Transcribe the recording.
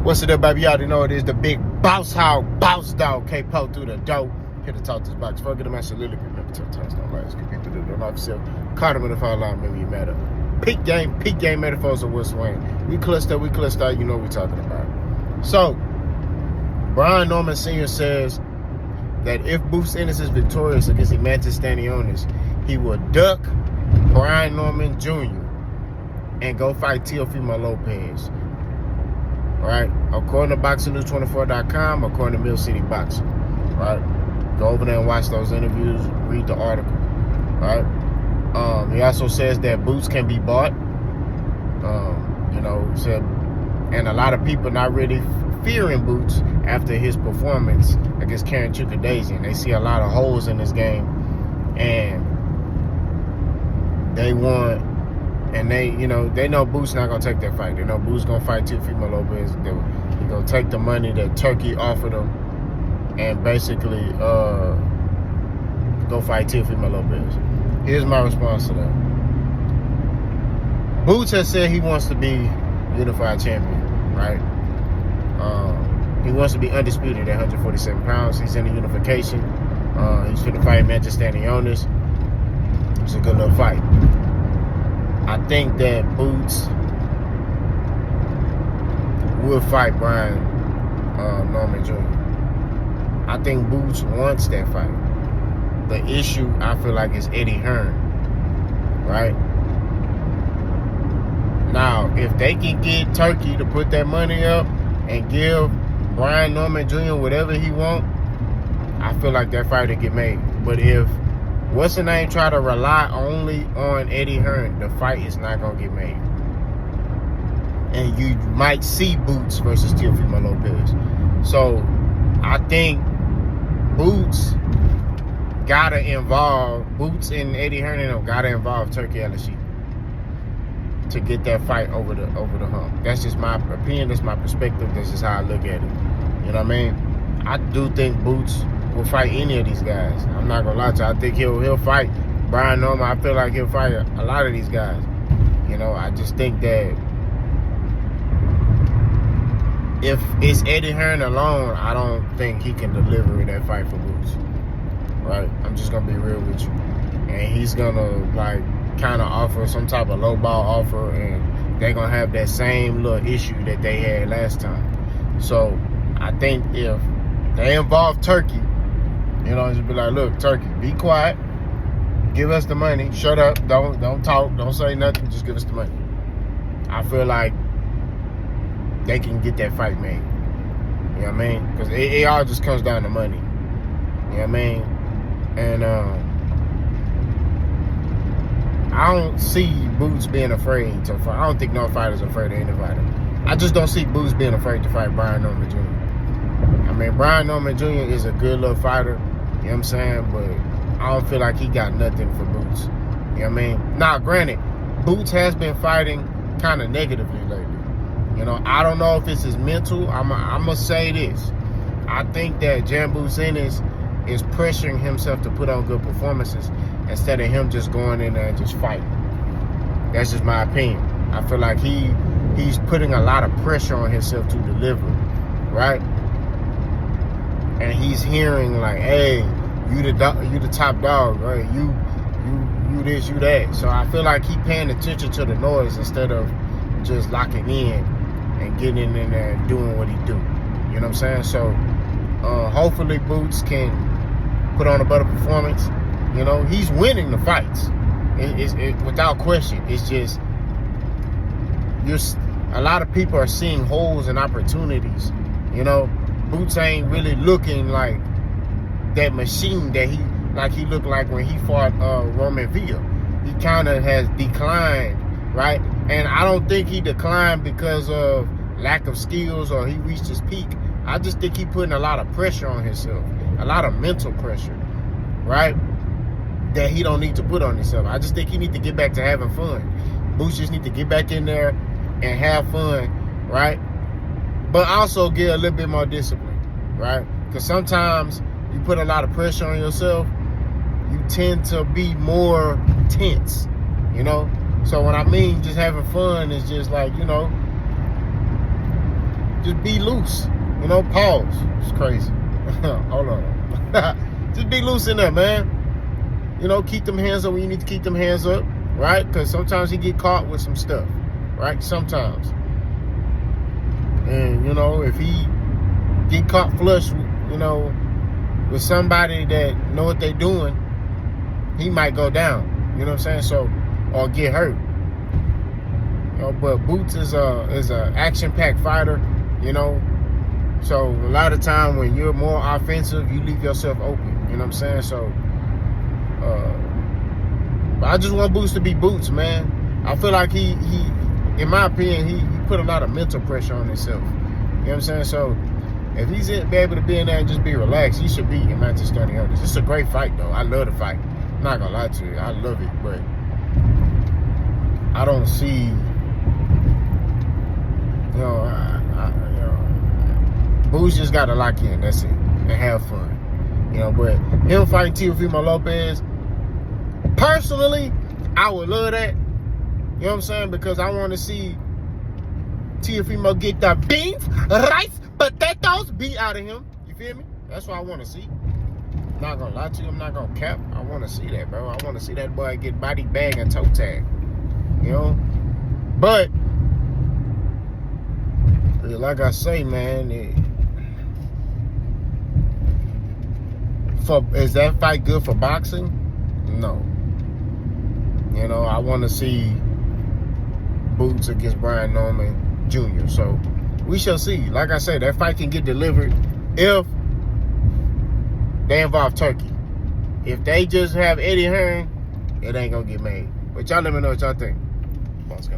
What's it up, baby? You already know it is the big boss hog, boss dog, K-Po through the dope. Here to talk this box. Fuck it, I'm actually literally remember 10 times, don't lie. Keep people do it off yourself. Carter with the fall line, maybe you matter. Peak game metaphors of what's Wayne. We cluster out, you know what we're talking about. So, Brian Norman Sr. says that if Boots Ennis is victorious against Emantis Stanionis, he will duck Brian Norman Jr. and go fight Teofimo Lopez. Right? According to BoxingNews24.com, according to Mill City Boxing. Right? Go over there and watch those interviews, read the article. Right? He also says that Boots can be bought. Said, and a lot of people not really fearing Boots after his performance against Karen Chukadesian. They see a lot of holes in this game, and they want, and they know Boots not gonna take that fight. They know Boots gonna fight Teofimo Lopez. They're gonna take the money that Turkey offered him and basically go fight Teofimo Lopez. Here's my response to that. Boots has said he wants to be unified champion, right? He wants to be undisputed at 147 pounds. He's in the unification. He's finna fight Emantis Stanionis. It's a good little fight. I think that Boots will fight Brian Norman Jr. I think Boots wants that fight. The issue, I feel like, is Eddie Hearn, right? Now, if they can get Turkey to put that money up and give Brian Norman Jr. whatever he want, I feel like that fight will get made. But if what's the name try to rely only on Eddie Hearn, the fight is not gonna get made. And you might see Boots versus Teofimo Lopez. So I think Boots and Eddie Hearn gotta involve Turkey LSU to get that fight over the hump. That's just my opinion. That's my perspective. That's just how I look at it. You know what I mean? I do think Boots will fight any of these guys. I'm not gonna lie to you. I think he'll fight Brian Norman. I feel like he'll fight a lot of these guys. I just think that if it's Eddie Hearn alone, I don't think he can deliver that fight for Boots. Right? I'm just gonna be real with you. And he's gonna kind of offer some type of low ball offer, and they're gonna have that same little issue that they had last time. So I think if they involve Turkey, just be like, look, Turkey, be quiet, give us the money, shut up, don't talk, don't say nothing, just give us the money. I feel like they can get that fight made. You know what I mean? Because it all just comes down to money. You know what I mean? And I don't see Boots being afraid to fight. I don't think no fighter's afraid of anybody. I just don't see Boots being afraid to fight Brian Norman Jr. I mean, Brian Norman Jr. is a good little fighter, you know what I'm saying? But I don't feel like he got nothing for Boots. You know what I mean? Now, granted, Boots has been fighting kind of negatively lately. I don't know if it's his mental. I'm going to say this. I think that Jaron Enis is pressuring himself to put on good performances instead of him just going in there and just fighting. That's just my opinion. I feel like he's putting a lot of pressure on himself to deliver, right? And he's hearing like, hey, you the top dog, right? You this, you that. So I feel like he's paying attention to the noise instead of just locking in and getting in there and doing what he do. You know what I'm saying? So hopefully Boots can put on a better performance. He's winning the fights. It without question. It's just a lot of people are seeing holes and opportunities. Boots ain't really looking like that machine that he looked like when he fought Roman Villa. He kind of has declined, right? And I don't think he declined because of lack of skills or he reached his peak. I just think he putting a lot of pressure on himself, a lot of mental pressure, right? That he don't need to put on himself. I just think he need to get back to having fun. Boots just need to get back in there and have fun, right? But also get a little bit more discipline, right? Because sometimes you put a lot of pressure on yourself, you tend to be more tense, So when I mean just having fun, it's just like, just be loose. You know, pause. It's crazy. Hold on. Just be loose in there, man. You know, keep them hands up when you need to keep them hands up, right? Because sometimes he get caught with some stuff, right? Sometimes. And, you know, if he get caught flush, you know, with somebody that know what they doing, he might go down. You know what I'm saying? So, or get hurt. You know, but Boots is a action-packed fighter, you know. So a lot of time when you're more offensive, you leave yourself open. You know what I'm saying? So I just want Boots to be Boots, man. I feel like he in my opinion, he put a lot of mental pressure on himself. You know what I'm saying? So if he's be able to be in there and just be relaxed, he should be in Manchester United. It's a great fight, though. I love the fight. I'm not gonna lie to you. I love it, but I don't see, you know, Boots just gotta lock in. That's it, and have fun. You know, but him fighting Teofimo Lopez, personally, I would love that. You know what I'm saying? Because I want to see Teofimo get the beans, rice, potatoes beat out of him. You feel me? That's what I want to see. I'm not gonna lie to you. I'm not gonna cap. I want to see that, bro. I want to see that boy get body bag and toe tag. You know, but like I say, man, is that fight good for boxing? No. You know, I want to see Boots against Brian Norman Jr. So we shall see. Like I said, that fight can get delivered if they involve Turkey. If they just have Eddie Hearn, it ain't gonna get made. But y'all let me know what y'all think. Let's go.